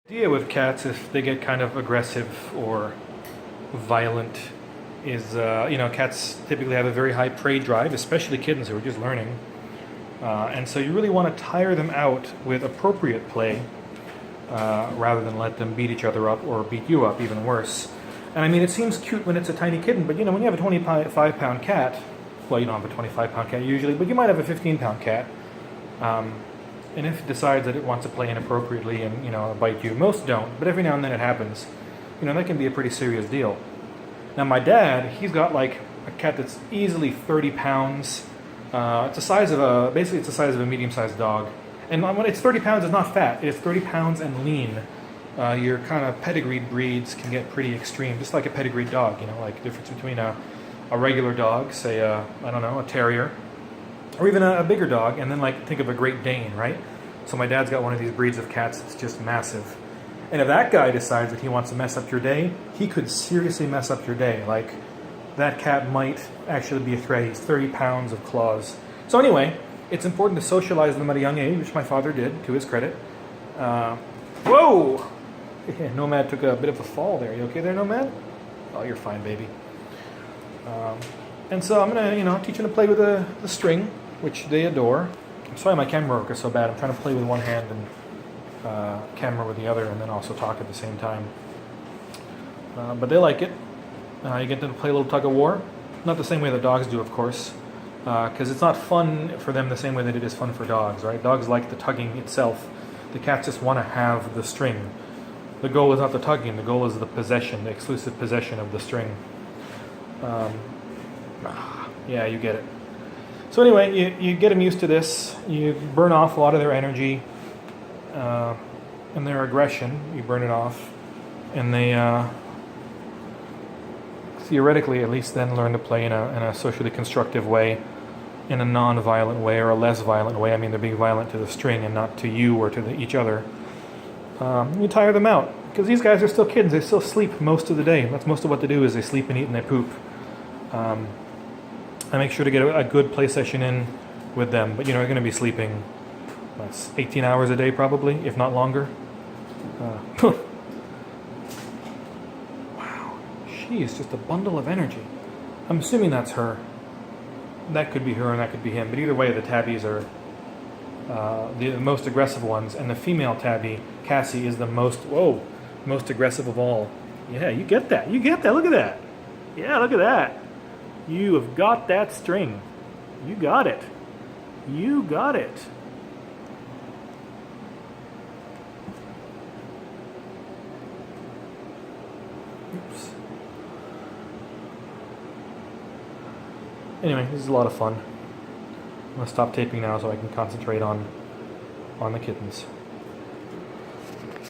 Idea with cats, if they get kind of aggressive or violent, is cats typically have a very high prey drive, especially kittens who are just learning. And so you really want to tire them out with appropriate play rather than let them beat each other up or beat you up, even worse. And I mean, it seems cute when it's a tiny kitten, but when you have a 25-pound cat, well, you don't have a 25-pound cat usually, but you might have a 15-pound cat. And if it decides that it wants to play inappropriately and bite you, most don't, but every now and then it happens. That can be a pretty serious deal. Now my dad, he's got like a cat that's easily 30 pounds. It's the size of a medium-sized dog. And when it's 30 pounds, it's not fat. It's 30 pounds and lean. Your kind of pedigreed breeds can get pretty extreme, just like a pedigreed dog. Like the difference between a regular dog, say a terrier, or even a bigger dog, and then think of a Great Dane, right? So my dad's got one of these breeds of cats that's just massive. And if that guy decides that he wants to mess up your day, he could seriously mess up your day. Like, that cat might actually be a threat. He's 30 pounds of claws. So anyway, it's important to socialize them at a young age, which my father did, to his credit. Whoa! Yeah, Nomad took a bit of a fall there. You okay there, Nomad? Oh, you're fine, baby. And so I'm going to, teach them to play with the string, which they adore. I'm sorry my camera work is so bad. I'm trying to play with one hand and camera with the other, and then also talk at the same time. But they like it. You get them to play a little tug of war. Not the same way the dogs do, of course, because it's not fun for them the same way that it is fun for dogs, right? Dogs like the tugging itself. The cats just want to have the string. The goal is not the tugging. The goal is the possession, the exclusive possession of the string. Yeah, you get it. So anyway, you get them used to this. You burn off a lot of their energy and their aggression. You burn it off, and they theoretically at least then learn to play in a socially constructive way, in a non-violent way or a less violent way. I mean, they're being violent to the string and not to you or to each other. You tire them out, because these guys are still kittens. They still sleep most of the day. That's most of what they do, is they sleep and eat and they poop. I make sure to get a good play session in with them, but they're going to be sleeping 18 hours a day probably, if not longer. Wow, she is just a bundle of energy. I'm assuming that's her. That could be her and that could be him, but either way, the tabbies are the most aggressive ones, and the female tabby, Cassie, is the most aggressive of all. Yeah, you get that. Look at that. Yeah, look at that. You have got that string. You got it. You got it. Oops. Anyway, this is a lot of fun. I'm going to stop taping now so I can concentrate on the kittens.